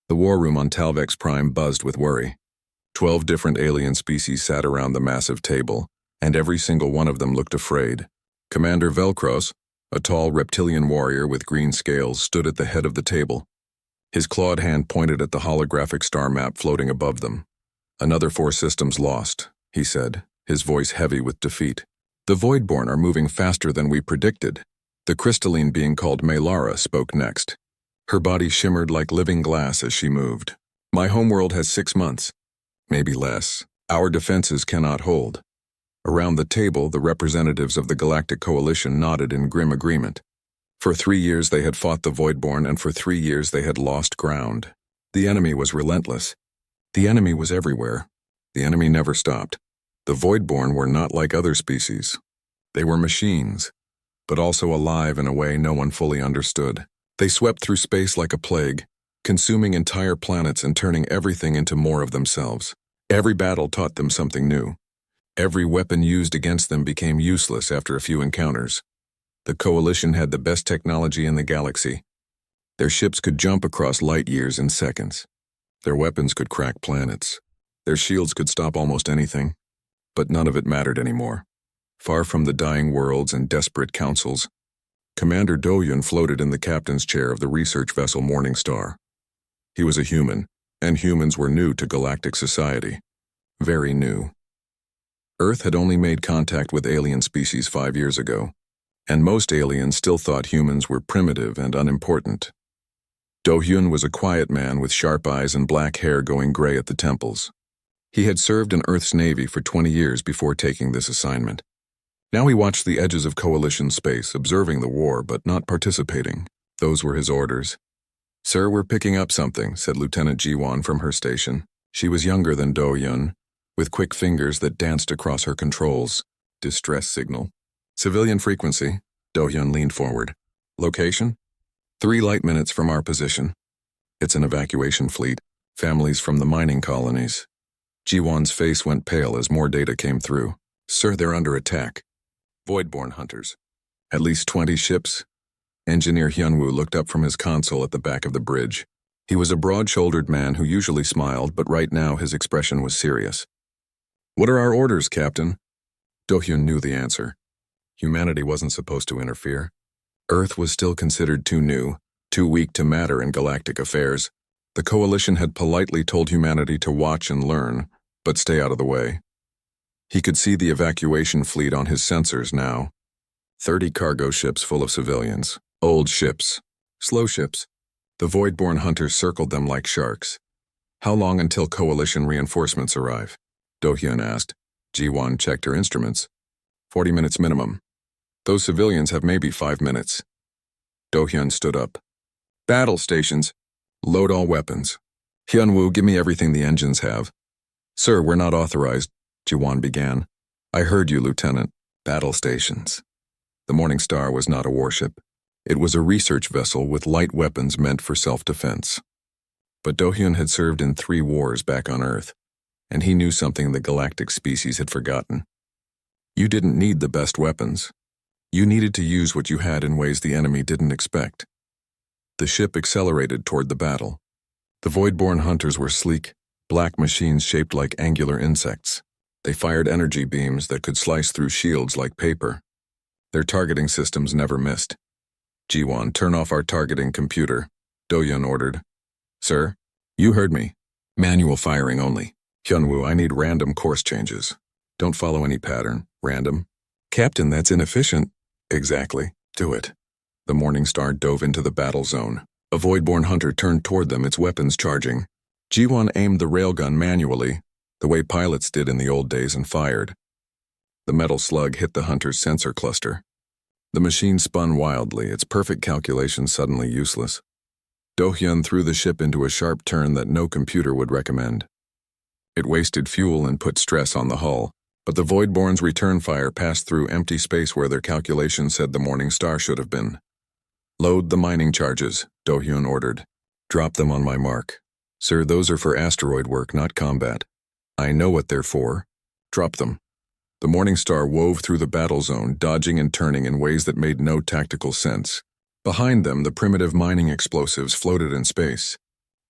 The war room on Talvex Prime buzzed with worry. 12 different alien species sat around the massive table, and every single one of them looked afraid. Commander Velcros, a tall reptilian warrior with green scales, stood at the head of the table. His clawed hand pointed at the holographic star map floating above them. "Another 4 systems lost," he said, his voice heavy with defeat. "The Voidborn are moving faster than we predicted." The crystalline being called Melara spoke next. Her body shimmered like living glass as she moved. "My homeworld has 6 months. Maybe less. Our defenses cannot hold." Around the table, the representatives of the Galactic Coalition nodded in grim agreement. For 3 years they had fought the Voidborn, and for 3 years they had lost ground. The enemy was relentless. The enemy was everywhere. The enemy never stopped. The Voidborn were not like other species. They were machines, but also alive in a way no one fully understood. They swept through space like a plague, consuming entire planets and turning everything into more of themselves. Every battle taught them something new. Every weapon used against them became useless after a few encounters. The Coalition had the best technology in the galaxy. Their ships could jump across light years in seconds. Their weapons could crack planets. Their shields could stop almost anything. But none of it mattered anymore. Far from the dying worlds and desperate councils, Commander Doyun floated in the captain's chair of the research vessel Morningstar. He was a human, and humans were new to galactic society. Very new. Earth had only made contact with alien species 5 years ago, and most aliens still thought humans were primitive and unimportant. Do-hyun was a quiet man with sharp eyes and black hair going gray at the temples. He had served in Earth's Navy for 20 years before taking this assignment. Now he watched the edges of Coalition space, observing the war but not participating. Those were his orders. "Sir, we're picking up something," said Lieutenant Ji-won from her station. She was younger than Do-hyun, with quick fingers that danced across her controls. "Distress signal." "Civilian frequency." Do-hyun leaned forward. "Location?" 3 light minutes from our position. "It's an evacuation fleet. Families from the mining colonies." Ji-won's face went pale as more data came through. "Sir, they're under attack. Voidborn hunters. At least 20 ships." Engineer Hyunwoo looked up from his console at the back of the bridge. He was a broad-shouldered man who usually smiled, but right now his expression was serious. "What are our orders, Captain?" Do-hyun knew the answer. Humanity wasn't supposed to interfere. Earth was still considered too new, too weak to matter in galactic affairs. The Coalition had politely told humanity to watch and learn, but stay out of the way. He could see the evacuation fleet on his sensors now. 30 cargo ships full of civilians. Old ships. Slow ships. The Voidborn hunters circled them like sharks. "How long until Coalition reinforcements arrive?" Do-hyun asked. Ji-won checked her instruments. 40 minutes minimum. Those civilians have maybe 5 minutes. Do-hyun stood up. "Battle stations. Load all weapons. Hyunwoo, give me everything the engines have." "Sir, we're not authorized," Ji-won began. "I heard you, Lieutenant. Battle stations." The Morningstar was not a warship. It was a research vessel with light weapons meant for self-defense. But Do-hyun had served in 3 wars back on Earth, and he knew something the galactic species had forgotten. You didn't need the best weapons. You needed to use what you had in ways the enemy didn't expect. The ship accelerated toward the battle. The Voidborn hunters were sleek, black machines shaped like angular insects. They fired energy beams that could slice through shields like paper. Their targeting systems never missed. "Ji-won, turn off our targeting computer," Do-hyun ordered. "Sir?" "You heard me. Manual firing only. Hyunwoo, I need random course changes. Don't follow any pattern. Random." "Captain, that's inefficient." "Exactly. Do it." The Morningstar dove into the battle zone. A Voidborn hunter turned toward them, its weapons charging. Ji-won aimed the railgun manually, the way pilots did in the old days, and fired. The metal slug hit the hunter's sensor cluster. The machine spun wildly, its perfect calculations suddenly useless. Do-hyun threw the ship into a sharp turn that no computer would recommend. It wasted fuel and put stress on the hull, but the Voidborn's return fire passed through empty space where their calculations said the Morningstar should have been. "Load the mining charges," Do-hyun ordered. "Drop them on my mark." "Sir, those are for asteroid work, not combat." "I know what they're for. Drop them." The Morningstar wove through the battle zone, dodging and turning in ways that made no tactical sense. Behind them, the primitive mining explosives floated in space.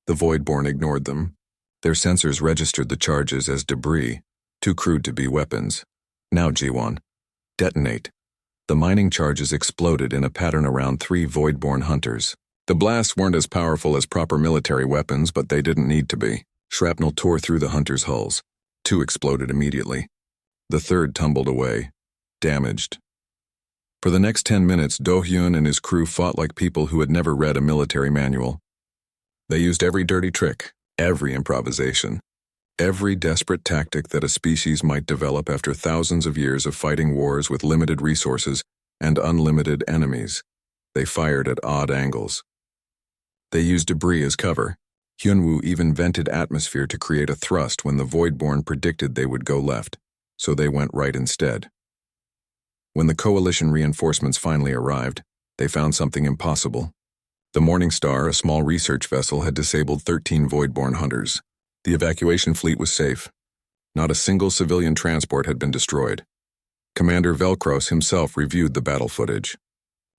The Voidborn ignored them. Their sensors registered the charges as debris, too crude to be weapons. Now, G1. Detonate. The mining charges exploded in a pattern around 3 Voidborn hunters. The blasts weren't as powerful as proper military weapons, but they didn't need to be. Shrapnel tore through the hunters' hulls. 2 exploded immediately. The third tumbled away, damaged. For the next 10 minutes, Do-hyun and his crew fought like people who had never read a military manual. They used every dirty trick, every improvisation, every desperate tactic that a species might develop after thousands of years of fighting wars with limited resources and unlimited enemies. They fired at odd angles. They used debris as cover. Hyunwoo even vented atmosphere to create a thrust when the Voidborn predicted they would go left, so they went right instead. When the coalition reinforcements finally arrived, they found something impossible. The Morning Star, a small research vessel, had disabled 13 Voidborn hunters. The evacuation fleet was safe. Not a single civilian transport had been destroyed. Commander Velcros himself reviewed the battle footage.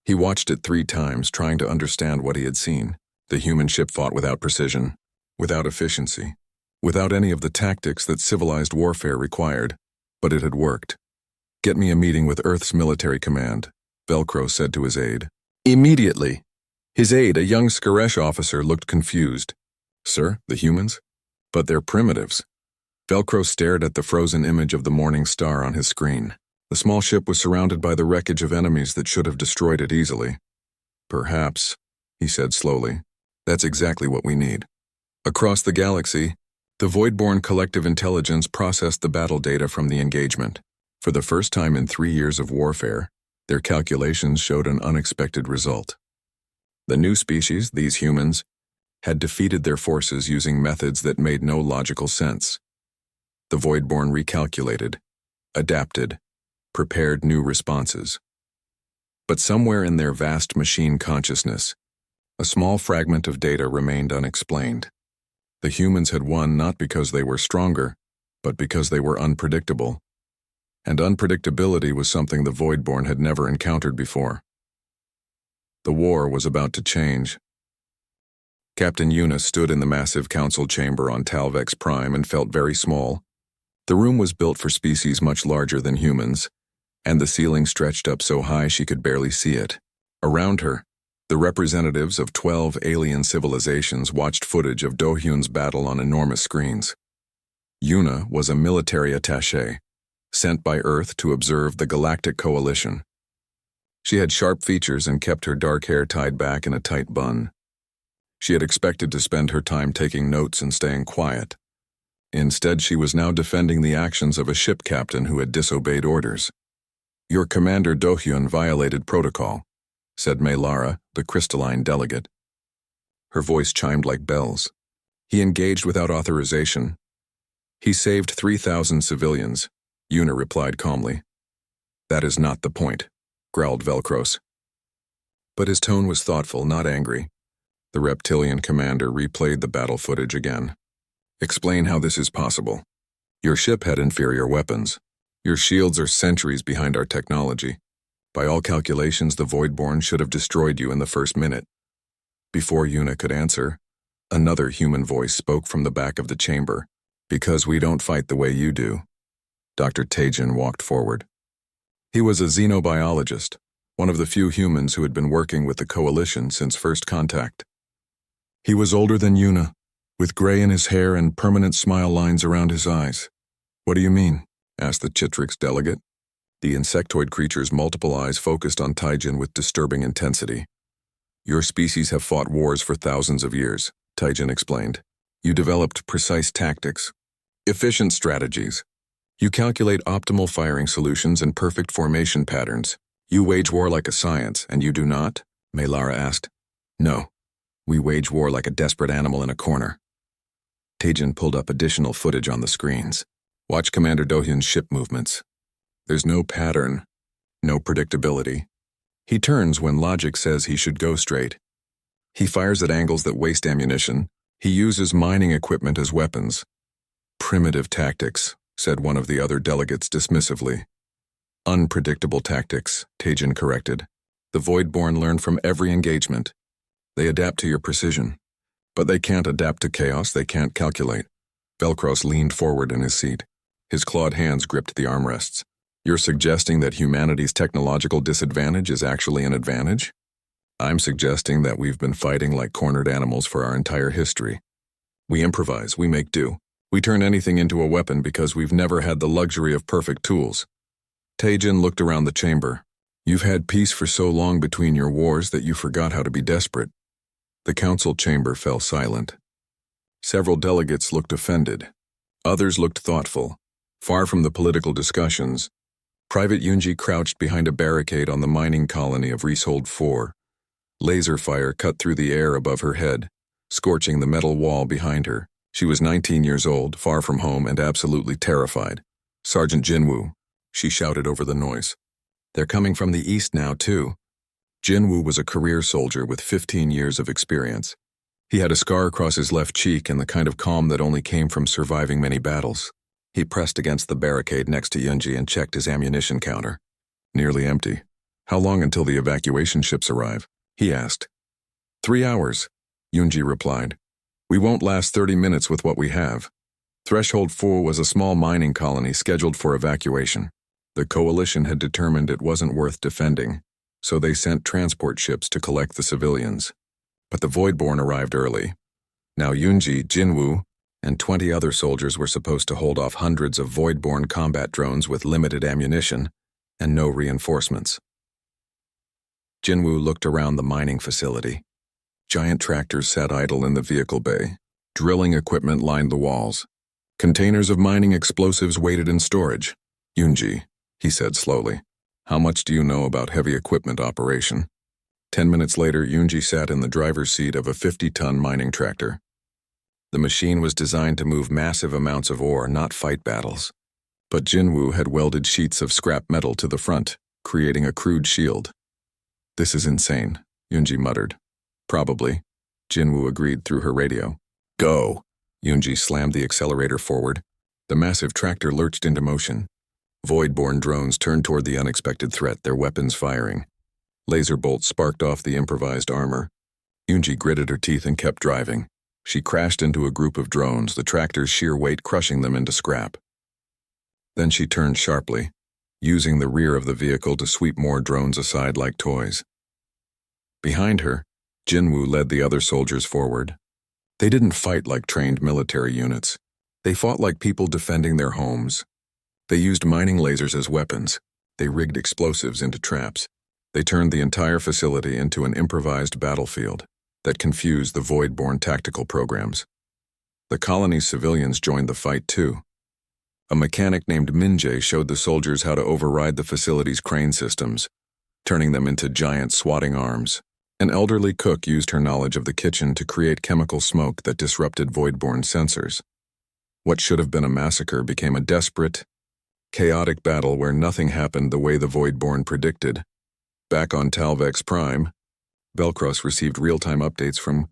He watched it 3 times, trying to understand what he had seen. The human ship fought without precision, without efficiency, without any of the tactics that civilized warfare required, but it had worked. "Get me a meeting with Earth's military command," Velcro said to his aide. Immediately. His aide, a young Skaresh officer, looked confused. "Sir, the humans? But they're primitives." Velcro stared at the frozen image of the Morning Star on his screen. The small ship was surrounded by the wreckage of enemies that should have destroyed it easily. "Perhaps," he said slowly. "That's exactly what we need." Across the galaxy, the Voidborn collective intelligence processed the battle data from the engagement. For the first time in 3 years of warfare, their calculations showed an unexpected result. The new species, these humans, had defeated their forces using methods that made no logical sense. The Voidborn recalculated, adapted, prepared new responses. But somewhere in their vast machine consciousness, a small fragment of data remained unexplained. The humans had won not because they were stronger, but because they were unpredictable. And unpredictability was something the Voidborn had never encountered before. The war was about to change. Captain Yuna stood in the massive council chamber on Talvex Prime and felt very small. The room was built for species much larger than humans, and the ceiling stretched up so high she could barely see it. Around her, the representatives of 12 alien civilizations watched footage of Do-hyun's battle on enormous screens. Yuna was a military attaché, sent by Earth to observe the Galactic Coalition. She had sharp features and kept her dark hair tied back in a tight bun. She had expected to spend her time taking notes and staying quiet. Instead, she was now defending the actions of a ship captain who had disobeyed orders. "Your commander Do-hyun violated protocol," said Maylara, the crystalline delegate. Her voice chimed like bells. "He engaged without authorization. He saved 3,000 civilians," Yuna replied calmly. "That is not the point," growled Velcros. But his tone was thoughtful, not angry. The reptilian commander replayed the battle footage again. "Explain how this is possible. Your ship had inferior weapons. Your shields are centuries behind our technology. By all calculations, the Voidborn should have destroyed you in the first minute." Before Yuna could answer, another human voice spoke from the back of the chamber. "Because we don't fight the way you do." Dr. Taejin walked forward. He was a xenobiologist, one of the few humans who had been working with the Coalition since first contact. He was older than Yuna, with gray in his hair and permanent smile lines around his eyes. "What do you mean?" asked the Chitrix delegate. The insectoid creature's multiple eyes focused on Taijin with disturbing intensity. "Your species have fought wars for thousands of years," Taijin explained. "You developed precise tactics, efficient strategies. You calculate optimal firing solutions and perfect formation patterns. You wage war like a science, and you do not?" Maylara asked. "No. We wage war like a desperate animal in a corner." Taejin pulled up additional footage on the screens. "Watch Commander Do-hyun's ship movements. There's no pattern, no predictability. He turns when logic says he should go straight. He fires at angles that waste ammunition. He uses mining equipment as weapons." "Primitive tactics," said one of the other delegates dismissively. "Unpredictable tactics," Taejin corrected. "The Voidborn learn from every engagement. They adapt to your precision. But they can't adapt to chaos, they can't calculate. Velcros leaned forward in his seat. His clawed hands gripped the armrests. You're suggesting that humanity's technological disadvantage is actually an advantage? I'm suggesting that we've been fighting like cornered animals for our entire history. We improvise, we make do. We turn anything into a weapon because we've never had the luxury of perfect tools. Taejin looked around the chamber. You've had peace for so long between your wars that you forgot how to be desperate. The council chamber fell silent. Several delegates looked offended. Others looked thoughtful. Far from the political discussions, Private Yunji crouched behind a barricade on the mining colony of Reeshold 4. Laser fire cut through the air above her head, scorching the metal wall behind her. She was 19 years old, far from home, and absolutely terrified. Sergeant Jinwoo, she shouted over the noise. They're coming from the east now, too. Jinwoo was a career soldier with 15 years of experience. He had a scar across his left cheek and the kind of calm that only came from surviving many battles. He pressed against the barricade next to Yunji and checked his ammunition counter. Nearly empty. How long until the evacuation ships arrive? He asked. 3 hours, Yunji replied. We won't last 30 minutes with what we have. Threshold 4 was a small mining colony scheduled for evacuation. The coalition had determined it wasn't worth defending, so they sent transport ships to collect the civilians. But the Voidborn arrived early. Now Yunji, Jinwoo, and 20 other soldiers were supposed to hold off hundreds of Voidborn combat drones with limited ammunition and no reinforcements. Jinwoo looked around the mining facility. Giant tractors sat idle in the vehicle bay. Drilling equipment lined the walls. Containers of mining explosives waited in storage. Yunji, he said slowly, how much do you know about heavy equipment operation? 10 minutes later, Yunji sat in the driver's seat of a 50-ton mining tractor. The machine was designed to move massive amounts of ore, not fight battles. But Jinwoo had welded sheets of scrap metal to the front, creating a crude shield. This is insane, Yunji muttered. Probably, Jinwoo agreed through her radio. Go! Yunji slammed the accelerator forward. The massive tractor lurched into motion. Voidborn drones turned toward the unexpected threat, their weapons firing. Laser bolts sparked off the improvised armor. Yunji gritted her teeth and kept driving. She crashed into a group of drones, the tractor's sheer weight crushing them into scrap. Then she turned sharply, using the rear of the vehicle to sweep more drones aside like toys. Behind her, Jinwoo led the other soldiers forward. They didn't fight like trained military units. They fought like people defending their homes. They used mining lasers as weapons. They rigged explosives into traps. They turned the entire facility into an improvised battlefield that confused the Voidborn tactical programs. The colony's civilians joined the fight too. A mechanic named Minjae showed the soldiers how to override the facility's crane systems, turning them into giant swatting arms. An elderly cook used her knowledge of the kitchen to create chemical smoke that disrupted Voidborn sensors. What should have been a massacre became a desperate, chaotic battle where nothing happened the way the Voidborn predicted. Back on Talvex Prime, Velcros received real-time updates from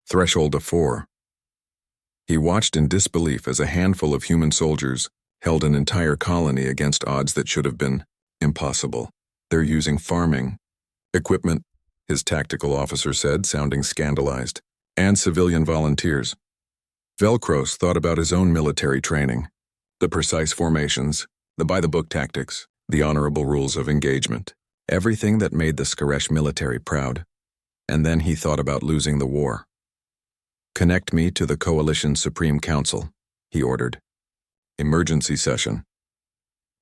Threshold 4. He watched in disbelief as a handful of human soldiers held an entire colony against odds that should have been impossible. They're using farming equipment, his tactical officer said, sounding scandalized, and civilian volunteers. Velcros thought about his own military training, the precise formations, the by-the-book tactics, the honorable rules of engagement, everything that made the Skaresh military proud. And then he thought about losing the war. Connect me to the Coalition's Supreme Council, he ordered. Emergency session.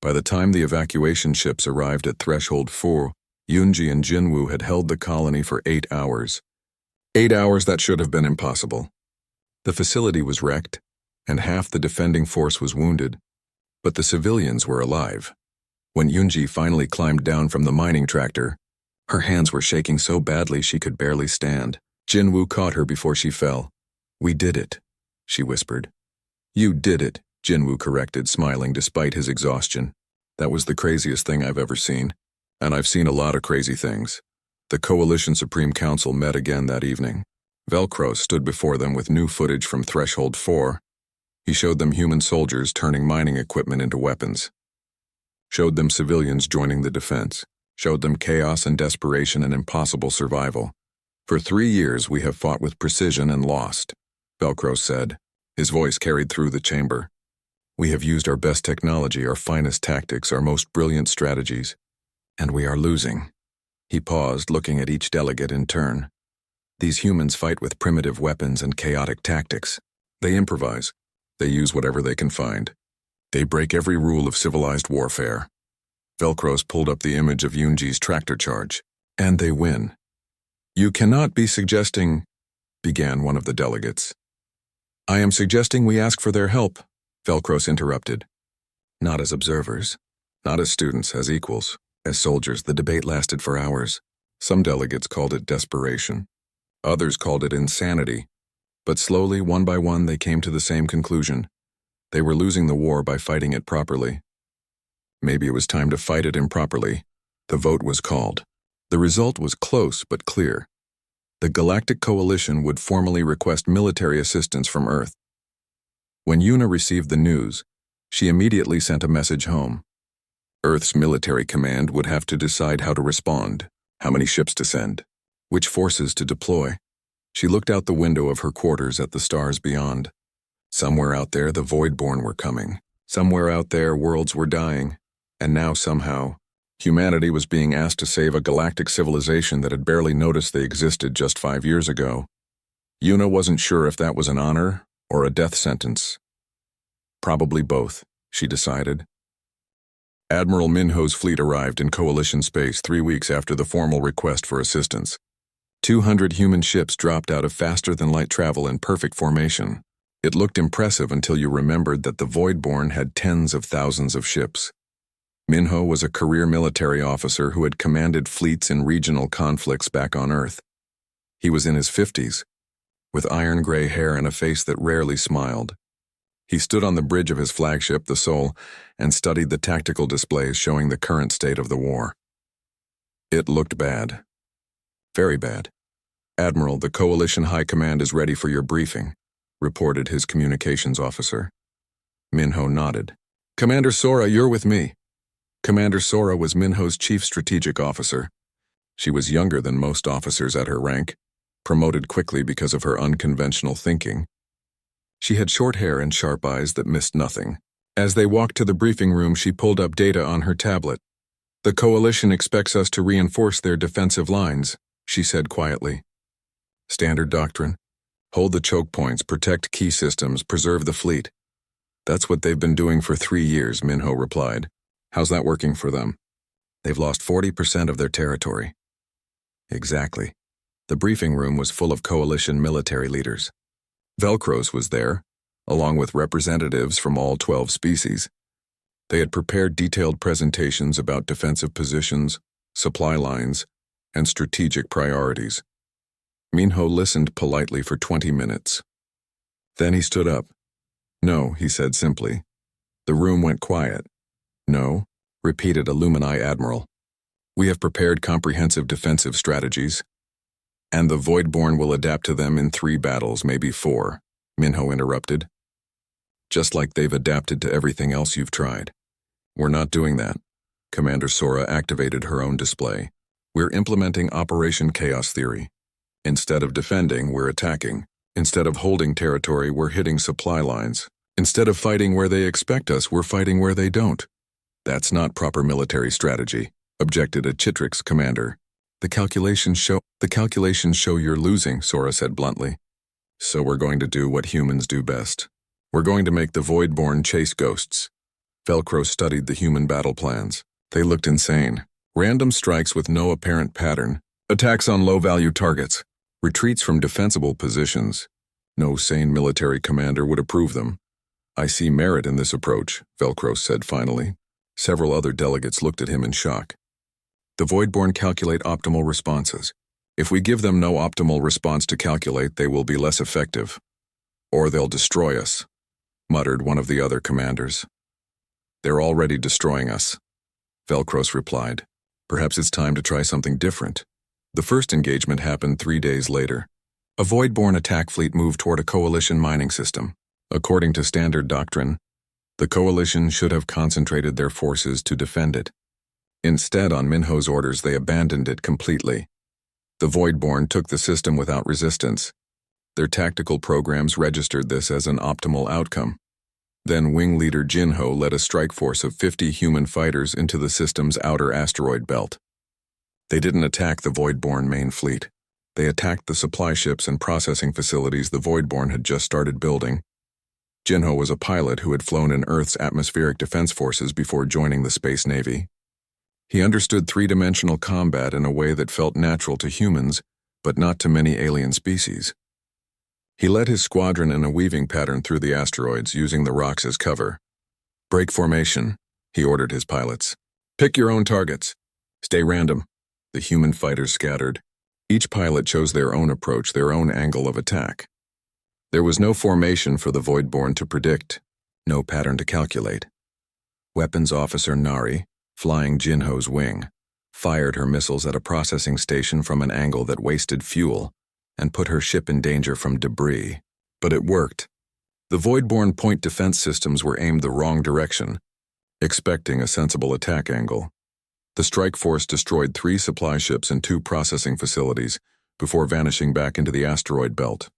By the time the evacuation ships arrived at Threshold 4, Yunji and Jinwoo had held the colony for 8 hours. 8 hours that should have been impossible. The facility was wrecked, and half the defending force was wounded, but the civilians were alive. When Yunji finally climbed down from the mining tractor, her hands were shaking so badly she could barely stand. Jinwoo caught her before she fell. We did it, she whispered. You did it, Jinwoo corrected, smiling despite his exhaustion. That was the craziest thing I've ever seen. And I've seen a lot of crazy things. The Coalition Supreme Council met again that evening. Velcros stood before them with new footage from Threshold 4. He showed them human soldiers turning mining equipment into weapons. Showed them civilians joining the defense. Showed them chaos and desperation and impossible survival. For 3 years we have fought with precision and lost, Velcro said. His voice carried through the chamber. We have used our best technology, our finest tactics, our most brilliant strategies, and we are losing. He paused, looking at each delegate in turn. These humans fight with primitive weapons and chaotic tactics. They improvise. They use whatever they can find. They break every rule of civilized warfare. Velcros pulled up the image of Yunji's tractor charge. And they win. You cannot be suggesting, began one of the delegates. I am suggesting we ask for their help, Velcros interrupted. Not as observers, not as students, as equals, as soldiers. The debate lasted for hours. Some delegates called it desperation. Others called it insanity. But slowly, one by one, they came to the same conclusion. They were losing the war by fighting it properly. Maybe it was time to fight it improperly. The vote was called. The result was close but clear. The Galactic Coalition would formally request military assistance from Earth. When Yuna received the news, she immediately sent a message home. Earth's military command would have to decide how to respond, how many ships to send, which forces to deploy. She looked out the window of her quarters at the stars beyond. Somewhere out there, the Voidborn were coming. Somewhere out there, worlds were dying. And now, somehow, humanity was being asked to save a galactic civilization that had barely noticed they existed just 5 years ago. Yuna wasn't sure if that was an honor or a death sentence. Probably both, she decided. Admiral Minho's fleet arrived in Coalition space 3 weeks after the formal request for assistance. 200 human ships dropped out of faster-than-light travel in perfect formation. It looked impressive until you remembered that the Voidborn had tens of thousands of ships. Minho was a career military officer who had commanded fleets in regional conflicts back on Earth. He was in his 50s, with iron-gray hair and a face that rarely smiled. He stood on the bridge of his flagship, the Sol, and studied the tactical displays showing the current state of the war. It looked bad. Very bad. Admiral, the Coalition High Command is ready for your briefing, reported his communications officer. Minho nodded. Commander Sora, you're with me. Commander Sora was Minho's chief strategic officer. She was younger than most officers at her rank, promoted quickly because of her unconventional thinking. She had short hair and sharp eyes that missed nothing. As they walked to the briefing room, she pulled up data on her tablet. The Coalition expects us to reinforce their defensive lines, she said quietly. Standard doctrine. Hold the choke points, protect key systems, preserve the fleet. That's what they've been doing for 3 years, Minho replied. How's that working for them? They've lost 40% of their territory. Exactly. The briefing room was full of Coalition military leaders. Velcros was there, along with representatives from all 12 species. They had prepared detailed presentations about defensive positions, supply lines, and strategic priorities. Minho listened politely for 20 minutes. Then he stood up. No, he said simply. The room went quiet. No, repeated Illumini Admiral. We have prepared comprehensive defensive strategies, and the Voidborn will adapt to them in 3 battles, maybe 4, Minho interrupted. Just like they've adapted to everything else you've tried. We're not doing that. Commander Sora activated her own display. We're implementing Operation Chaos Theory. Instead of defending, we're attacking. Instead of holding territory, we're hitting supply lines. Instead of fighting where they expect us, we're fighting where they don't. That's not proper military strategy, objected a Chitrix commander. The calculations show you're losing, Sora said bluntly. So we're going to do what humans do best. We're going to make the Voidborn chase ghosts. Velcro studied the human battle plans. They looked insane. Random strikes with no apparent pattern. Attacks on low-value targets. Retreats from defensible positions. No sane military commander would approve them. I see merit in this approach, Velcro said finally. Several other delegates looked at him in shock. The Voidborn calculate optimal responses. If we give them no optimal response to calculate, they will be less effective. Or they'll destroy us, muttered one of the other commanders. They're already destroying us, Velcros replied. Perhaps it's time to try something different. The first engagement happened 3 days later. A Voidborn attack fleet moved toward a Coalition mining system. According to standard doctrine, the Coalition should have concentrated their forces to defend it. Instead, on Minho's orders, they abandoned it completely. The Voidborn took the system without resistance. Their tactical programs registered this as an optimal outcome. Then Wing Leader Jinho led a strike force of 50 human fighters into the system's outer asteroid belt. They didn't attack the Voidborn main fleet. They attacked the supply ships and processing facilities the Voidborn had just started building. Jinho was a pilot who had flown in Earth's atmospheric defense forces before joining the Space Navy. He understood three-dimensional combat in a way that felt natural to humans, but not to many alien species. He led his squadron in a weaving pattern through the asteroids, using the rocks as cover. "Break formation," he ordered his pilots. "Pick your own targets. Stay random." The human fighters scattered. Each pilot chose their own approach, their own angle of attack. There was no formation for the Voidborn to predict, no pattern to calculate. Weapons Officer Nari, flying Jinho's wing, fired her missiles at a processing station from an angle that wasted fuel and put her ship in danger from debris. But it worked. The Voidborn point defense systems were aimed the wrong direction, expecting a sensible attack angle. The strike force destroyed 3 supply ships and 2 processing facilities before vanishing back into the asteroid belt.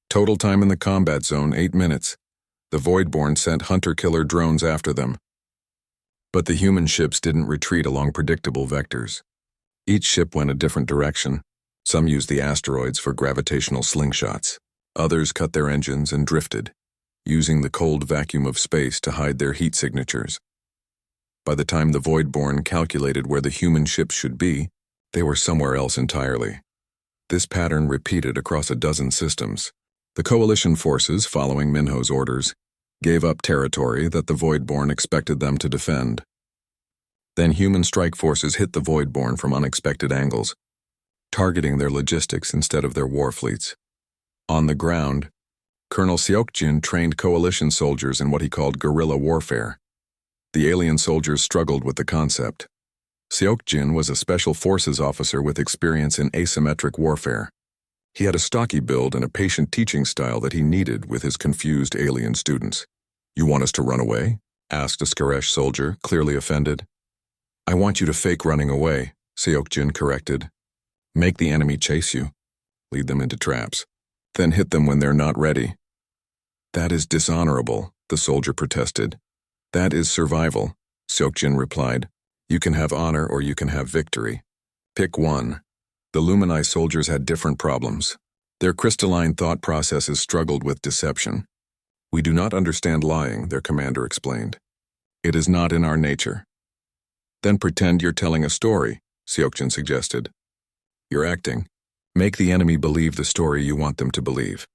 Total time in the combat zone, 8 minutes. The Voidborn sent hunter-killer drones after them. But the human ships didn't retreat along predictable vectors. Each ship went a different direction. Some used the asteroids for gravitational slingshots. Others cut their engines and drifted, using the cold vacuum of space to hide their heat signatures. By the time the Voidborn calculated where the human ships should be, they were somewhere else entirely. This pattern repeated across a dozen systems. The coalition forces, following Minho's orders, gave up territory that the Voidborn expected them to defend. Then human strike forces hit the Voidborn from unexpected angles, targeting their logistics instead of their war fleets. On the ground, Colonel Seokjin trained coalition soldiers in what he called guerrilla warfare. The alien soldiers struggled with the concept. Seokjin was a special forces officer with experience in asymmetric warfare. He had a stocky build and a patient teaching style that he needed with his confused alien students. "You want us to run away?" asked a Skaresh soldier, clearly offended. "I want you to fake running away," Seokjin corrected. "Make the enemy chase you. Lead them into traps. Then hit them when they're not ready." "That is dishonorable," the soldier protested. "That is survival," Seokjin replied. "You can have honor or you can have victory. Pick one." The Lumini soldiers had different problems. Their crystalline thought processes struggled with deception. "We do not understand lying," their commander explained. "It is not in our nature." "Then pretend you're telling a story," Seokjin suggested. "You're acting. Make the enemy believe the story you want them to believe."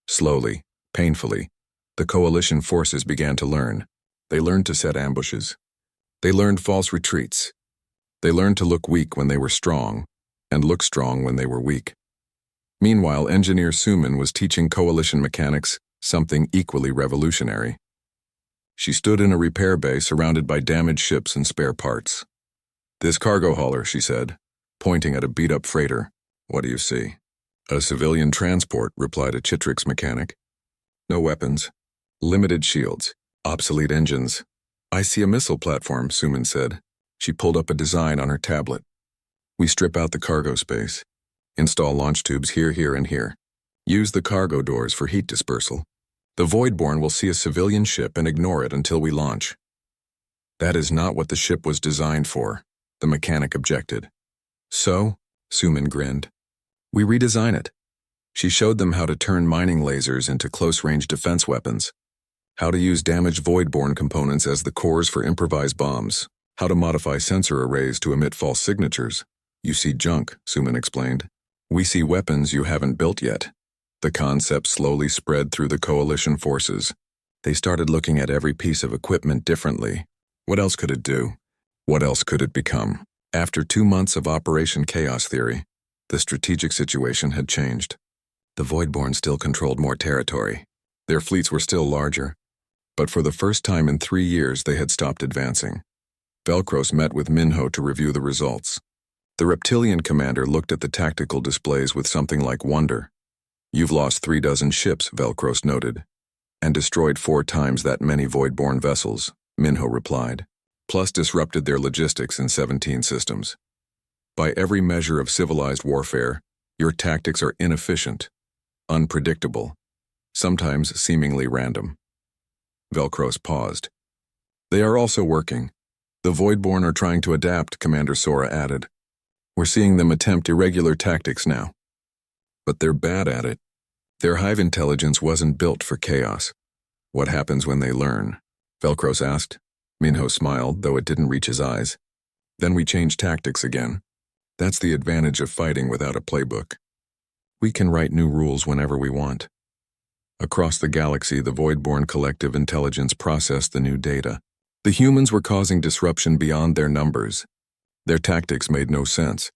Slowly, painfully, the coalition forces began to learn. They learned to set ambushes. They learned false retreats. They learned to look weak when they were strong, and look strong when they were weak. Meanwhile, Engineer Suman was teaching coalition mechanics something equally revolutionary. She stood in a repair bay surrounded by damaged ships and spare parts. "This cargo hauler," she said, pointing at a beat-up freighter. "What do you see?" "A civilian transport," replied a Chitrix mechanic. "No weapons. Limited shields. Obsolete engines." "I see a missile platform," Suman said. She pulled up a design on her tablet. "We strip out the cargo space. Install launch tubes here, here, and here. Use the cargo doors for heat dispersal. The Voidborn will see a civilian ship and ignore it until we launch." "That is not what the ship was designed for," the mechanic objected. "So?" Suman grinned. "We redesign it." She showed them how to turn mining lasers into close-range defense weapons, how to use damaged Voidborn components as the cores for improvised bombs, how to modify sensor arrays to emit false signatures. "You see junk," Suman explained. "We see weapons you haven't built yet." The concept slowly spread through the coalition forces. They started looking at every piece of equipment differently. What else could it do? What else could it become? After 2 months of Operation Chaos Theory, the strategic situation had changed. The Voidborn still controlled more territory. Their fleets were still larger, but for the first time in 3 years they had stopped advancing. Velcros met with Minho to review the results. The reptilian commander looked at the tactical displays with something like wonder. "You've lost 36 ships," Velcros noted, "and destroyed 4 times that many Voidborn vessels," Minho replied, "plus disrupted their logistics in 17 systems." By every measure of civilized warfare, your tactics are inefficient, unpredictable, sometimes seemingly random. Velcros paused. They are also working. The Voidborn are trying to adapt, Commander Sora added. We're seeing them attempt irregular tactics now. But they're bad at it. Their hive intelligence wasn't built for chaos. What happens when they learn? Velcros asked. Minho smiled, though it didn't reach his eyes. Then we change tactics again. That's the advantage of fighting without a playbook. We can write new rules whenever we want. Across the galaxy, the Voidborn collective intelligence processed the new data. The humans were causing disruption beyond their numbers. Their tactics made no sense.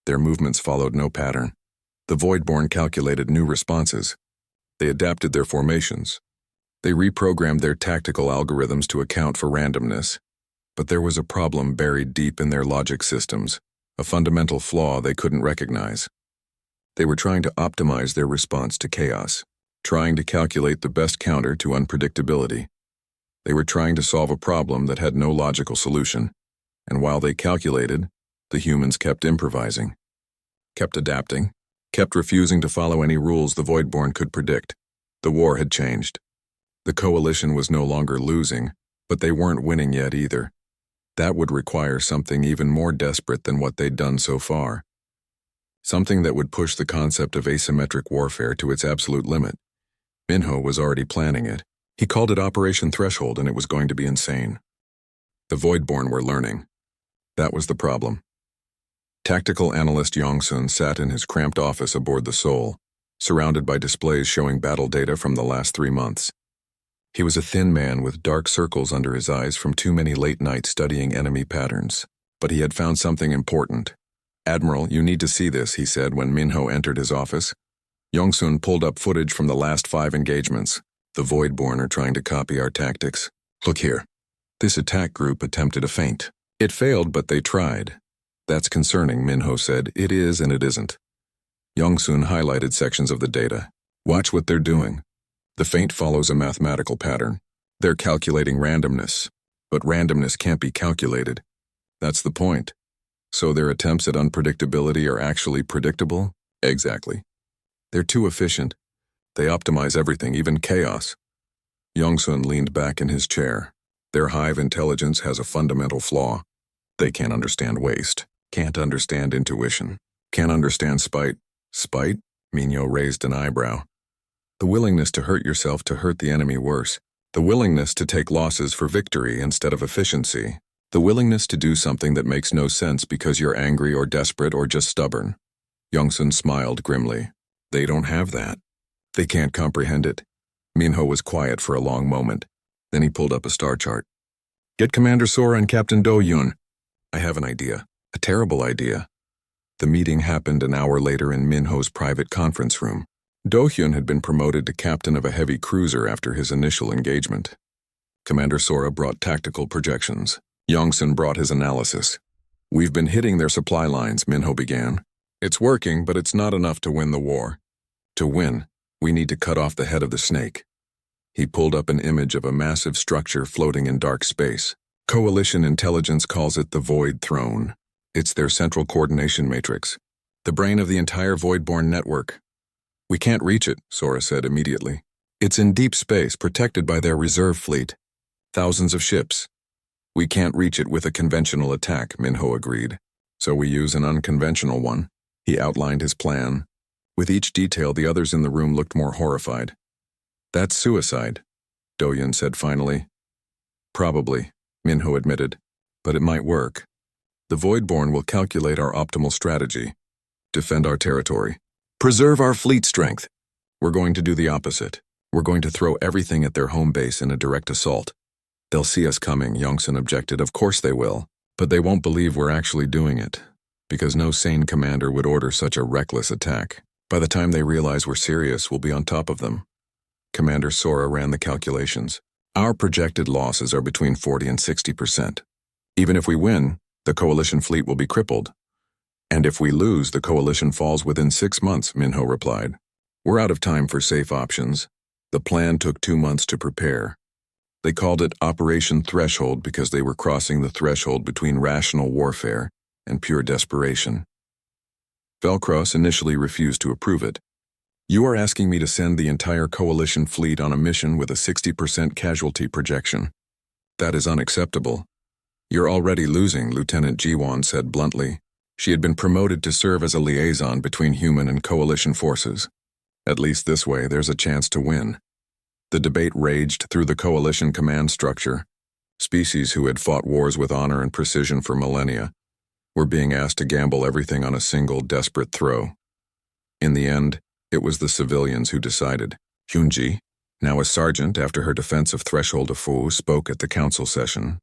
Their movements followed no pattern. The Voidborn calculated new responses. They adapted their formations. They reprogrammed their tactical algorithms to account for randomness. But there was a problem buried deep in their logic systems, a fundamental flaw they couldn't recognize. They were trying to optimize their response to chaos, trying to calculate the best counter to unpredictability. They were trying to solve a problem that had no logical solution, and while they calculated, the humans kept improvising, kept adapting, kept refusing to follow any rules the Voidborn could predict. The war had changed. The coalition was no longer losing, but they weren't winning yet either. That would require something even more desperate than what they'd done so far. Something that would push the concept of asymmetric warfare to its absolute limit. Minho was already planning it. He called it Operation Threshold, and it was going to be insane. The Voidborn were learning. That was the problem. Tactical analyst Yongsun sat in his cramped office aboard the Soul, surrounded by displays showing battle data from the last 3 months. He was a thin man with dark circles under his eyes from too many late nights studying enemy patterns. But he had found something important. "Admiral, you need to see this," he said when Minho entered his office. Yongsun pulled up footage from the last 5 engagements. The Voidborn are trying to copy our tactics. Look here. This attack group attempted a feint. It failed, but they tried. That's concerning, Minho said. It is and it isn't. Yongsun highlighted sections of the data. Watch what they're doing. The feint follows a mathematical pattern. They're calculating randomness. But randomness can't be calculated. That's the point. So their attempts at unpredictability are actually predictable? Exactly. They're too efficient. They optimize everything, even chaos. Yongsun leaned back in his chair. Their hive intelligence has a fundamental flaw. They can't understand waste, can't understand intuition, can't understand spite. Spite? Minho raised an eyebrow. The willingness to hurt yourself to hurt the enemy worse. The willingness to take losses for victory instead of efficiency. The willingness to do something that makes no sense because you're angry or desperate or just stubborn. Yongsun smiled grimly. They don't have that. They can't comprehend it. Minho was quiet for a long moment. Then he pulled up a star chart. Get Commander Sora and Captain Do Yun. I have an idea. A terrible idea. The meeting happened an hour later in Minho's private conference room. Do Hyun had been promoted to captain of a heavy cruiser after his initial engagement. Commander Sora brought tactical projections. Yongsun brought his analysis. We've been hitting their supply lines, Minho began. It's working, but it's not enough to win the war. To win, we need to cut off the head of the snake. He pulled up an image of a massive structure floating in dark space. Coalition intelligence calls it the Void Throne. It's their central coordination matrix, the brain of the entire Voidborn network. We can't reach it, Sora said immediately. It's in deep space, protected by their reserve fleet. Thousands of ships. We can't reach it with a conventional attack, Minho agreed. So we use an unconventional one. He outlined his plan. With each detail, the others in the room looked more horrified. That's suicide, Do Yun said finally. Probably, Minho admitted, but it might work. The Voidborn will calculate our optimal strategy. Defend our territory. Preserve our fleet strength. We're going to do the opposite. We're going to throw everything at their home base in a direct assault. They'll see us coming, Yongsun objected. Of course they will. But they won't believe we're actually doing it, because no sane commander would order such a reckless attack. By the time they realize we're serious, we'll be on top of them. Commander Sora ran the calculations. Our projected losses are between 40 and 60%. Even if we win, the coalition fleet will be crippled. And if we lose, the coalition falls within 6 months, Minho replied. We're out of time for safe options. The plan took 2 months to prepare. They called it Operation Threshold because they were crossing the threshold between rational warfare and pure desperation. Velcros initially refused to approve it. "You are asking me to send the entire coalition fleet on a mission with a 60% casualty projection. That is unacceptable." "You're already losing," Lieutenant Jiwon said bluntly. She had been promoted to serve as a liaison between human and coalition forces. "At least this way, there's a chance to win." The debate raged through the coalition command structure. Species who had fought wars with honor and precision for millennia were being asked to gamble everything on a single desperate throw. In the end, it was the civilians who decided. Hyunji, now a sergeant after her defense of Threshold of Fu, spoke at the council session.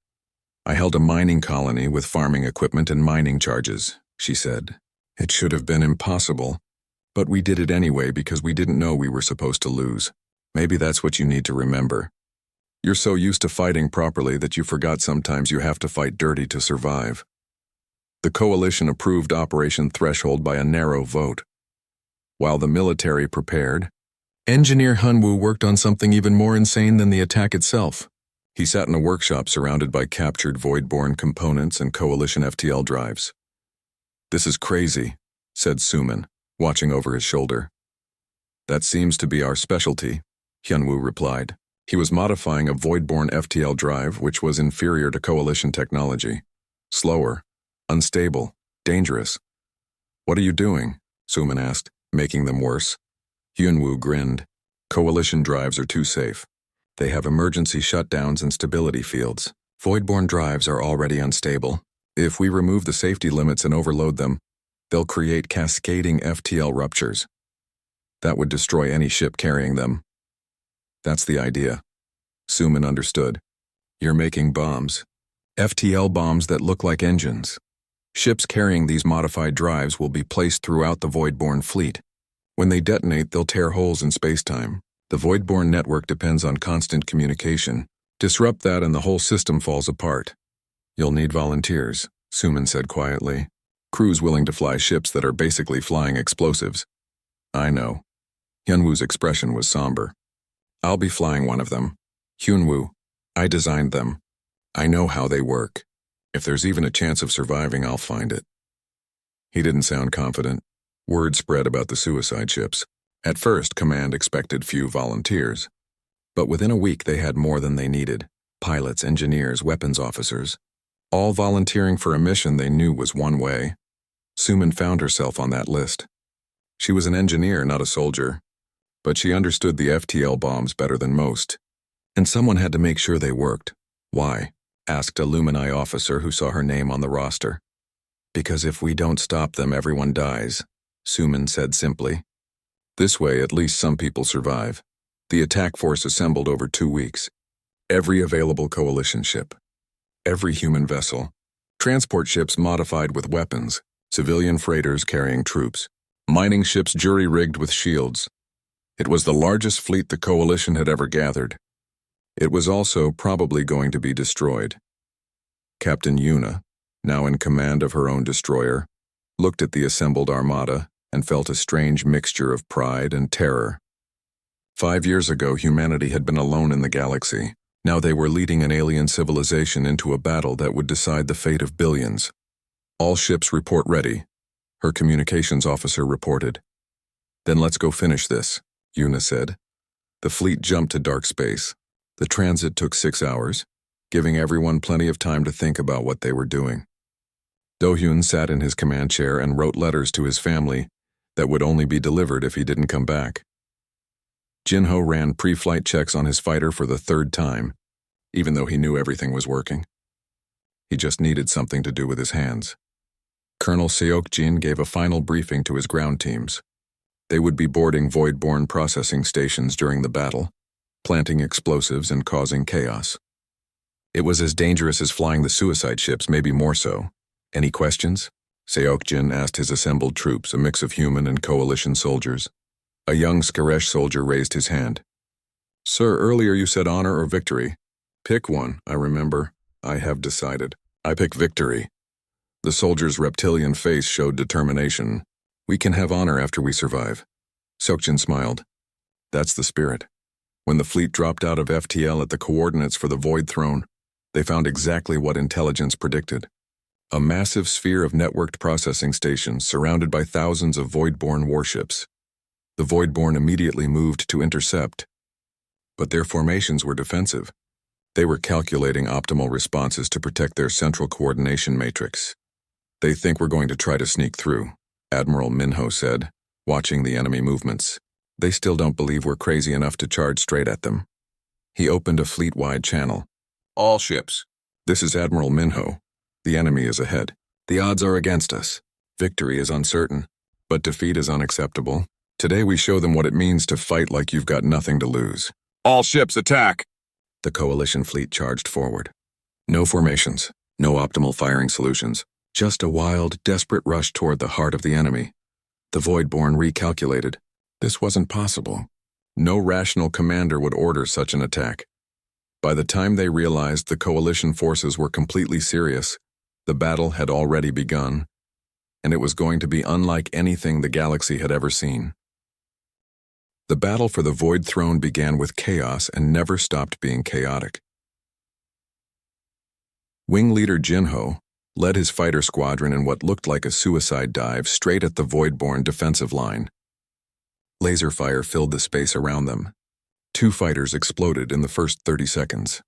"I held a mining colony with farming equipment and mining charges," she said. "It should have been impossible, but we did it anyway because we didn't know we were supposed to lose. Maybe that's what you need to remember. You're so used to fighting properly that you forgot sometimes you have to fight dirty to survive." The coalition approved Operation Threshold by a narrow vote. While the military prepared, Engineer Hunwoo worked on something even more insane than the attack itself. He sat in a workshop surrounded by captured Voidborn components and coalition FTL drives. "This is crazy," said Suman, watching over his shoulder. "That seems to be our specialty," Hyunwoo replied. He was modifying a Voidborn FTL drive which was inferior to coalition technology. Slower, unstable, dangerous. "What are you doing?" Suman asked, making them worse. Hyunwoo grinned. "Coalition drives are too safe. They have emergency shutdowns and stability fields. Voidborn drives are already unstable. If we remove the safety limits and overload them, they'll create cascading FTL ruptures. That would destroy any ship carrying them." "That's the idea." Suman understood. "You're making bombs. FTL bombs that look like engines. Ships carrying these modified drives will be placed throughout the Voidborn fleet. When they detonate, they'll tear holes in space-time. The Voidborn network depends on constant communication. Disrupt that and the whole system falls apart." "You'll need volunteers," Suman said quietly. "Crews willing to fly ships that are basically flying explosives." "I know." Hyunwoo's expression was somber. "I'll be flying one of them. Hyunwoo, I designed them. I know how they work. If there's even a chance of surviving, I'll find it." He didn't sound confident. Word spread about the suicide ships. At first, Command expected few volunteers. But within a week they had more than they needed. Pilots, engineers, weapons officers. All volunteering for a mission they knew was one way. Suman found herself on that list. She was an engineer, not a soldier. But she understood the FTL bombs better than most. And someone had to make sure they worked. "Why?" asked a Lumini officer who saw her name on the roster. "Because if we don't stop them, everyone dies," Suman said simply. "This way, at least some people survive." The attack force assembled over 2 weeks. Every available coalition ship. Every human vessel. Transport ships modified with weapons. Civilian freighters carrying troops. Mining ships jury-rigged with shields. It was the largest fleet the coalition had ever gathered. It was also probably going to be destroyed. Captain Yuna, now in command of her own destroyer, looked at the assembled armada and felt a strange mixture of pride and terror. 5 years ago, humanity had been alone in the galaxy. Now they were leading an alien civilization into a battle that would decide the fate of billions. "All ships report ready," her communications officer reported. "Then let's go finish this," Yuna said. The fleet jumped to dark space. The transit took 6 hours, giving everyone plenty of time to think about what they were doing. Do-hyun sat in his command chair and wrote letters to his family that would only be delivered if he didn't come back. Jin-ho ran pre-flight checks on his fighter for the 3rd time, even though he knew everything was working. He just needed something to do with his hands. Colonel Seok-jin gave a final briefing to his ground teams. They would be boarding Voidborn processing stations during the battle, planting explosives and causing chaos. It was as dangerous as flying the suicide ships, maybe more so. "Any questions?" Seok-jin asked his assembled troops, a mix of human and coalition soldiers. A young Skaresh soldier raised his hand. "Sir, earlier you said honor or victory. Pick one, I remember. I have decided. I pick victory." The soldier's reptilian face showed determination. "We can have honor after we survive." Seok-jin smiled. "That's the spirit." When the fleet dropped out of FTL at the coordinates for the Void Throne, they found exactly what intelligence predicted. A massive sphere of networked processing stations surrounded by thousands of void-borne warships. The void-borne immediately moved to intercept. But their formations were defensive. They were calculating optimal responses to protect their central coordination matrix. "They think we're going to try to sneak through," Admiral Minho said, watching the enemy movements. "They still don't believe we're crazy enough to charge straight at them." He opened a fleet-wide channel. "All ships. This is Admiral Minho. The enemy is ahead. The odds are against us. Victory is uncertain, but defeat is unacceptable. Today we show them what it means to fight like you've got nothing to lose. All ships attack!" The coalition fleet charged forward. No formations, no optimal firing solutions, just a wild, desperate rush toward the heart of the enemy. The Voidborn recalculated. This wasn't possible. No rational commander would order such an attack. By the time they realized the coalition forces were completely serious, the battle had already begun, and it was going to be unlike anything the galaxy had ever seen. The battle for the Void Throne began with chaos and never stopped being chaotic. Wing Leader Jinho led his fighter squadron in what looked like a suicide dive straight at the Voidborn defensive line. Laser fire filled the space around them. 2 fighters exploded in the first 30 seconds,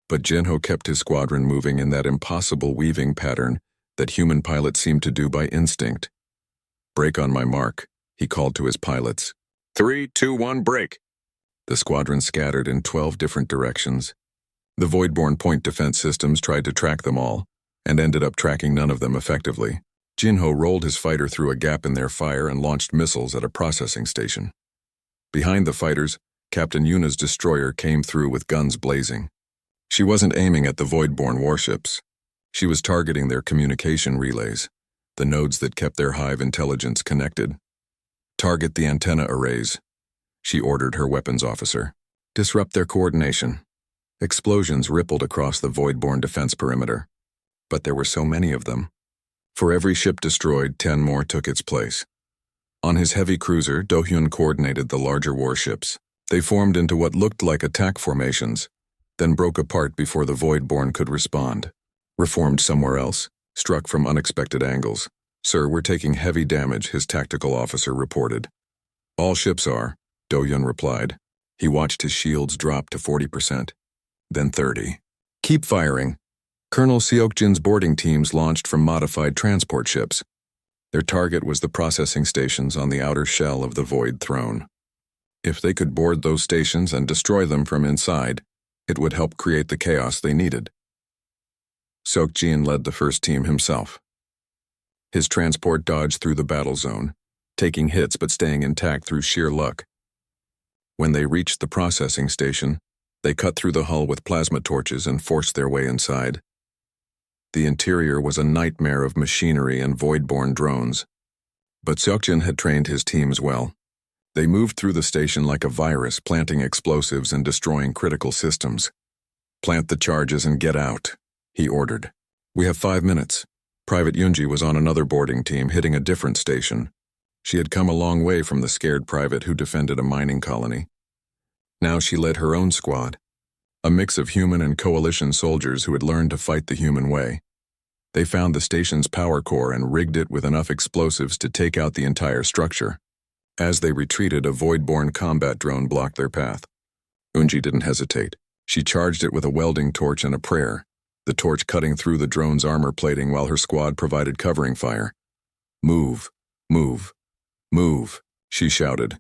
but Jinho kept his squadron moving in that impossible weaving pattern that human pilots seem to do by instinct. "Break on my mark," he called to his pilots. 3, 2, 1, break. The squadron scattered in 12 different directions. The Voidborn point defense systems tried to track them all, and ended up tracking none of them effectively. Jinho rolled his fighter through a gap in their fire and launched missiles at a processing station. Behind the fighters, Captain Yuna's destroyer came through with guns blazing. She wasn't aiming at the Voidborn warships. She was targeting their communication relays, the nodes that kept their hive intelligence connected. "Target the antenna arrays," she ordered her weapons officer. "Disrupt their coordination." Explosions rippled across the Voidborn defense perimeter. But there were so many of them. For every ship destroyed, 10 more took its place. On his heavy cruiser, Do-hyun coordinated the larger warships. They formed into what looked like attack formations, then broke apart before the Voidborn could respond. Reformed somewhere else, struck from unexpected angles. "Sir, we're taking heavy damage," his tactical officer reported. "All ships are," Do-hyun replied. He watched his shields drop to 40%, then 30. "Keep firing." Colonel Seokjin's boarding teams launched from modified transport ships. Their target was the processing stations on the outer shell of the Void Throne. If they could board those stations and destroy them from inside, it would help create the chaos they needed. Seokjin led the first team himself. His transport dodged through the battle zone, taking hits but staying intact through sheer luck. When they reached the processing station, they cut through the hull with plasma torches and forced their way inside. The interior was a nightmare of machinery and void-borne drones. But Seokjin had trained his teams well. They moved through the station like a virus, planting explosives and destroying critical systems. "Plant the charges and get out," he ordered. "We have 5 minutes." Private Yunji was on another boarding team hitting a different station. She had come a long way from the scared private who defended a mining colony. Now she led her own squad, a mix of human and coalition soldiers who had learned to fight the human way. They found the station's power core and rigged it with enough explosives to take out the entire structure. As they retreated, a void-borne combat drone blocked their path. Unji didn't hesitate. She charged it with a welding torch and a prayer, the torch cutting through the drone's armor plating while her squad provided covering fire. "Move, move, move," she shouted,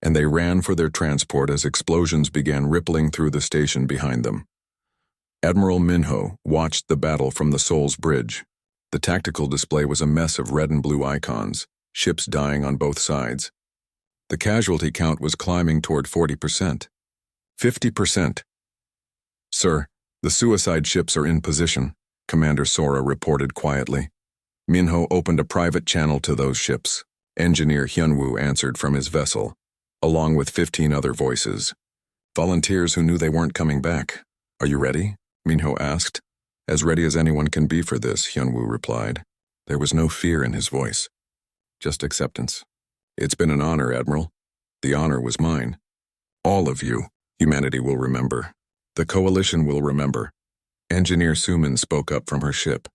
and they ran for their transport as explosions began rippling through the station behind them. Admiral Minho watched the battle from the Seoul's bridge. The tactical display was a mess of red and blue icons, ships dying on both sides. The casualty count was climbing toward 40%. 50%. "Sir, the suicide ships are in position," Commander Sora reported quietly. Minho opened a private channel to those ships. Engineer Hyunwoo answered from his vessel, along with 15 other voices. Volunteers who knew they weren't coming back. "Are you ready?" Minho asked. "As ready as anyone can be for this," Hyunwoo replied. There was no fear in his voice, just acceptance. "It's been an honor, Admiral. The honor was mine. All of you, humanity will remember. The Coalition will remember." Engineer Suman spoke up from her ship.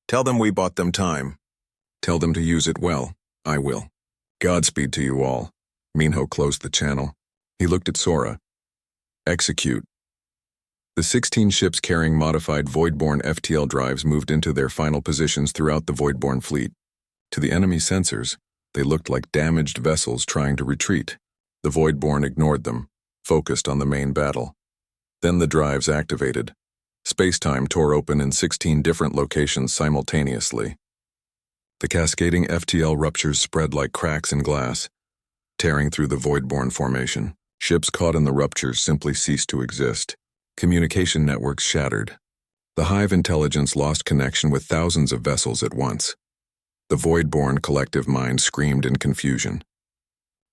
Tell them we bought them time. Tell them to use it well. I will. Godspeed to you all. Minho closed the channel. He looked at Sora. Execute. The 16 ships carrying modified Voidborn FTL drives moved into their final positions throughout the Voidborn fleet. To the enemy sensors, they looked like damaged vessels trying to retreat. The Voidborn ignored them, focused on the main battle. Then the drives activated. Space-time tore open in 16 different locations simultaneously. The cascading FTL ruptures spread like cracks in glass, tearing through the Voidborn formation. Ships caught in the ruptures simply ceased to exist. Communication networks shattered. The Hive intelligence lost connection with thousands of vessels at once. The Voidborn collective mind screamed in confusion.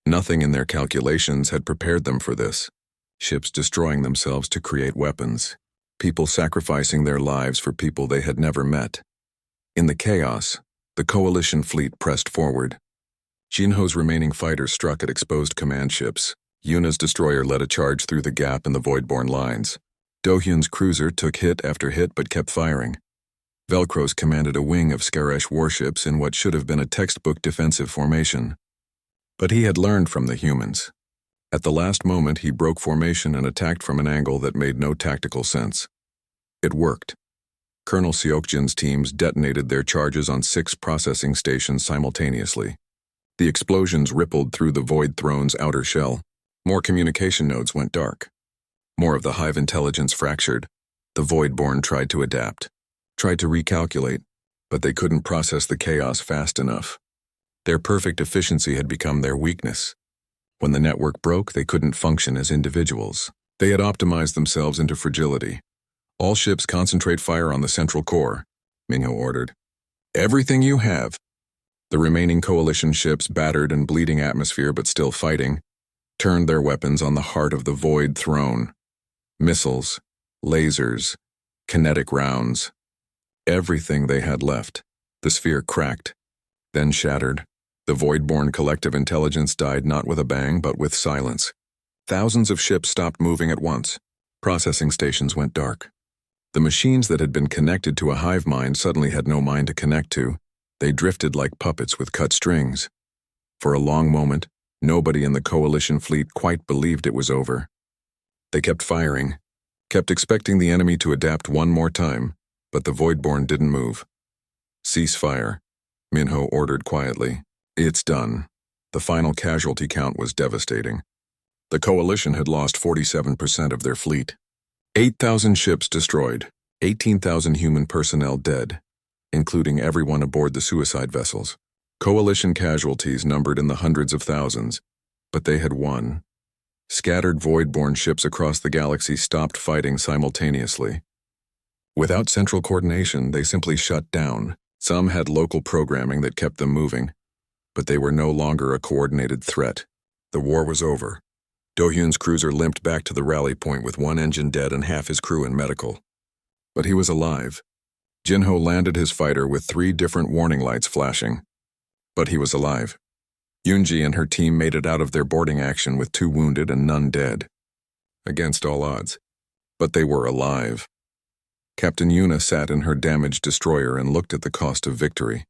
Nothing in their calculations had prepared them for this. Ships destroying themselves to create weapons. People sacrificing their lives for people they had never met. In the chaos, the Coalition fleet pressed forward. Jinho's remaining fighters struck at exposed command ships. Yuna's destroyer led a charge through the gap in the Voidborn lines. Dohyun's cruiser took hit after hit but kept firing. Velcros commanded a wing of Skaresh warships in what should have been a textbook defensive formation. But he had learned from the humans. At the last moment, he broke formation and attacked from an angle that made no tactical sense. It worked. Colonel Seokjin's teams detonated their charges on 6 processing stations simultaneously. The explosions rippled through the Void Throne's outer shell. More communication nodes went dark. More of the Hive intelligence fractured. The Voidborn tried to adapt, tried to recalculate, but they couldn't process the chaos fast enough. Their perfect efficiency had become their weakness. When the network broke, they couldn't function as individuals. They had optimized themselves into fragility. All ships concentrate fire on the central core, Minho ordered. Everything you have. The remaining Coalition ships, battered and bleeding atmosphere but still fighting, turned their weapons on the heart of the Void Throne. Missiles, lasers, kinetic rounds. Everything they had left. The sphere cracked, then shattered. The Voidborn collective intelligence died not with a bang but with silence. Thousands of ships stopped moving at once. Processing stations went dark. The machines that had been connected to a hive mind suddenly had no mind to connect to. They drifted like puppets with cut strings. For a long moment, nobody in the Coalition fleet quite believed it was over. They kept firing, kept expecting the enemy to adapt one more time, but the Voidborn didn't move. Cease fire, Minho ordered quietly. It's done. The final casualty count was devastating. The Coalition had lost 47% of their fleet. 8,000 ships destroyed, 18,000 human personnel dead, including everyone aboard the suicide vessels. Coalition casualties numbered in the hundreds of thousands, but they had won. Scattered Voidborn ships across the galaxy stopped fighting simultaneously. Without central coordination, they simply shut down. Some had local programming that kept them moving, but they were no longer a coordinated threat. The war was over. Dohyun's cruiser limped back to the rally point with one engine dead and half his crew in medical. But he was alive. Jinho landed his fighter with 3 different warning lights flashing. But he was alive. Yunji and her team made it out of their boarding action with 2 wounded and none dead. Against all odds. But they were alive. Captain Yuna sat in her damaged destroyer and looked at the cost of victory.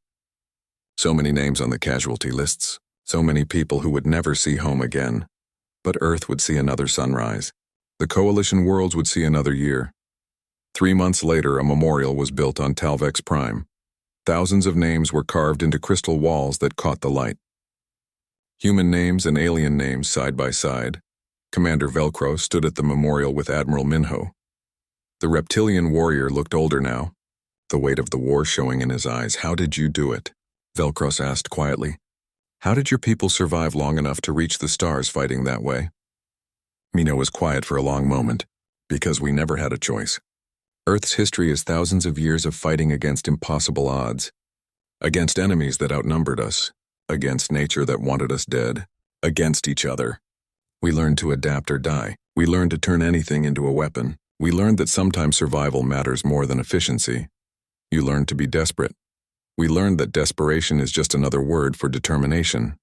So many names on the casualty lists, so many people who would never see home again. But Earth would see another sunrise. The Coalition worlds would see another year. 3 months later, a memorial was built on Talvex Prime. Thousands of names were carved into crystal walls that caught the light. Human names and alien names side by side. Commander Velcro stood at the memorial with Admiral Minho. The reptilian warrior looked older now, the weight of the war showing in his eyes. How did you do it? Velcros asked quietly. How did your people survive long enough to reach the stars fighting that way? Minho was quiet for a long moment, because we never had a choice. Earth's history is thousands of years of fighting against impossible odds, against enemies that outnumbered us, against nature that wanted us dead, against each other. We learned to adapt or die. We learned to turn anything into a weapon. We learned that sometimes survival matters more than efficiency. You learned to be desperate. We learned that desperation is just another word for determination.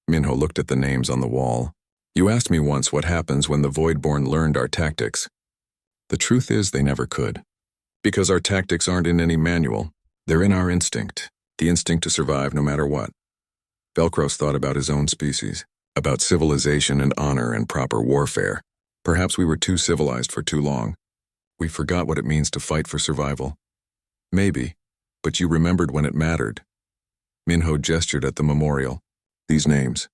Minho looked at the names on the wall. You asked me once what happens when the Voidborn learned our tactics. The truth is they never could. Because our tactics aren't in any manual. They're in our instinct, the instinct to survive no matter what. Velcros thought about his own species, about civilization and honor and proper warfare. Perhaps we were too civilized for too long. We forgot what it means to fight for survival. Maybe, but you remembered when it mattered. Minho gestured at the memorial. These names.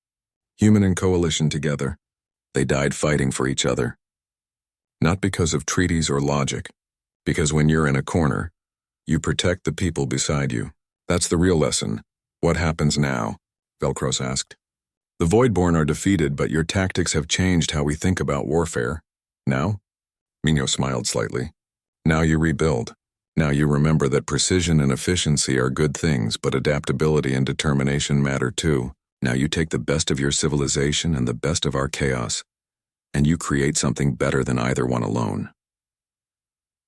Human and coalition together. They died fighting for each other. Not because of treaties or logic, because when you're in a corner, you protect the people beside you. That's the real lesson. What happens now? Velcros asked. The Voidborn are defeated, but your tactics have changed how we think about warfare. Now? Minho smiled slightly. Now you rebuild. Now you remember that precision and efficiency are good things, but adaptability and determination matter too. Now you take the best of your civilization and the best of our chaos, and you create something better than either one alone.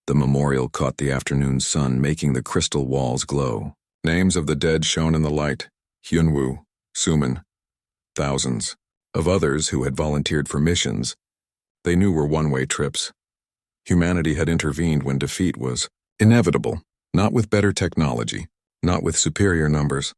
The memorial caught the afternoon sun, making the crystal walls glow. Names of the dead shone in the light. Hyunwoo, Suman, thousands. Of others who had volunteered for missions they knew were one-way trips. Humanity had intervened when defeat was inevitable, not with better technology, not with superior numbers,